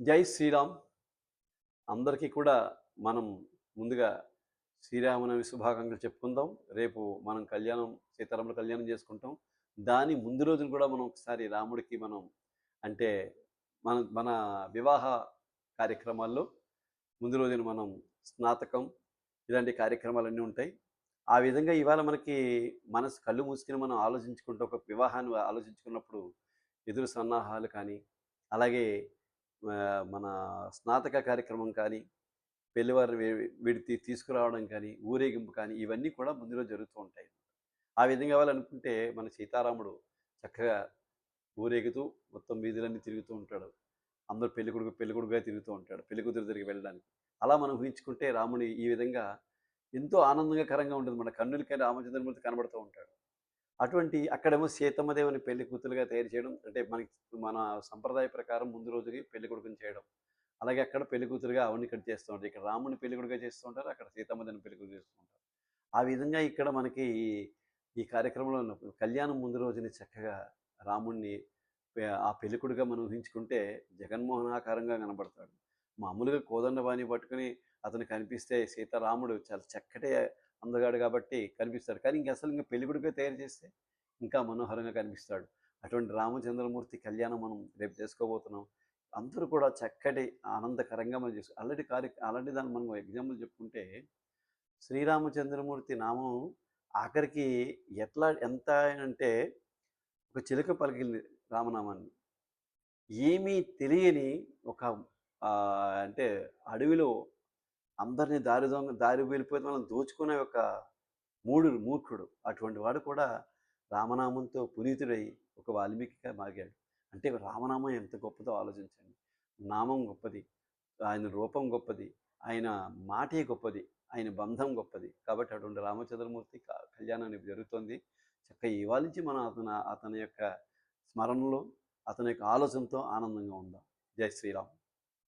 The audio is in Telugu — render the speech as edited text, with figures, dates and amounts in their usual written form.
జై శ్రీరామ్. అందరికీ కూడా మనం ముందుగా శ్రీరామనవమి శుభాకాంక్షలు చెప్పుకుందాం. రేపు మనం సీతారాముల కళ్యాణం చేసుకుంటాం. దాని ముందు రోజున కూడా మనం ఒకసారి రాముడికి అంటే మన మన వివాహ కార్యక్రమాల్లో ముందు రోజున మనం స్నాతకం ఇలాంటి కార్యక్రమాలన్నీ ఉంటాయి. ఆ విధంగా ఇవాళ మనకి మనసు కళ్ళు మూసుకొని మనం ఆలోచించుకుంటూ ఒక వివాహాన్ని ఆలోచించుకున్నప్పుడు ఎదురు సన్నాహాలు కానీ, అలాగే మన స్నాతక కార్యక్రమం కానీ, పెళ్లివారిని వీడికి తీసుకురావడం కానీ, ఊరేగింపు కానీ, ఇవన్నీ కూడా ముందు రోజు జరుగుతూ ఉంటాయి. ఆ విధంగా అవ్వాలనుకుంటే మన సీతారాముడు చక్కగా ఊరేగుతూ మొత్తం వీధులన్నీ తిరుగుతూ ఉంటాడు. అందరూ పెళ్ళికొడుకుగా తిరుగుతూ ఉంటాడు. పెళ్ళికూతురు దగ్గరికి వెళ్ళడానికి. అలా మనం ఊహించుకుంటే రాముని ఈ విధంగా ఎంతో ఆనందకరంగా ఉంటుంది. మన కన్నులకి రామచంద్రమూర్తి కనబడుతూ ఉంటాడు. అక్కడేమో సీతమ్మ దేవుని పెళ్లి కూతురుగా తయారు చేయడం, అంటే మన సంప్రదాయ ప్రకారం ముందు రోజుకి పెళ్ళికొడుకుని చేయడం. అలాగే అక్కడ పెళ్ళికూతురుగా ఆవిడని ఇక్కడ చేస్తూ ఉంటారు. ఇక్కడ రాముడిని పెళ్ళికొడుకుగా చేస్తూ ఉంటారు. అక్కడ సీతమ్మ దేవుని పెళ్ళికొడుకు చేస్తూ ఉంటారు. ఆ విధంగా ఇక్కడ మనకి ఈ కార్యక్రమంలో కళ్యాణం ముందు రోజుని చక్కగా రాముడిని ఆ పెళ్ళికొడుకుగా మనం ఊహించుకుంటే జగన్మోహనాకారంగా కనబడతాడు. మామూలుగా కోదండబాణి పట్టుకుని అతను కనిపిస్తే సీతారాముడు చాలా చక్కటి అందగాడు కాబట్టి కనిపిస్తాడు. కానీ ఇంక పెళ్ళికొడుకుగా తయారు చేస్తే ఇంకా మనోహరంగా కనిపిస్తాడు. అటువంటి రామచంద్రమూర్తి కళ్యాణం మనం రేపు చేసుకోబోతున్నాం. అందరూ కూడా చక్కటి ఆనందకరంగా మనం అలాంటి దాన్ని మనం ఎగ్జాంపుల్ చెప్పుకుంటే శ్రీరామచంద్రమూర్తి నామం ఆఖరికి ఎంత అంటే ఒక చిలుక పలికింది రామనామాన్ని. ఏమీ తెలియని ఒక అంటే అడవిలో అందరిని దారి వెళ్ళిపోతే మనం దోచుకునే ఒక మూర్ఖుడు. అటువంటి వాడు కూడా రామనామంతో పునీతుడై ఒక వాల్మీకిగా మారాడు. అంటే రామనామం ఎంత గొప్పదో ఆలోచించండి. నామం గొప్పది. ఆయన రూపం గొప్పది. ఆయన మాటే గొప్పది. ఆయన బంధం గొప్పది. కాబట్టి అటువంటి రామచంద్రమూర్తి కళ్యాణం జరుగుతోంది. చక్కగా ఇవాళ నుంచి మనం అతని యొక్క స్మరణలో, అతని యొక్క ఆలోచనతో ఆనందంగా ఉందాం. జై శ్రీరామ్.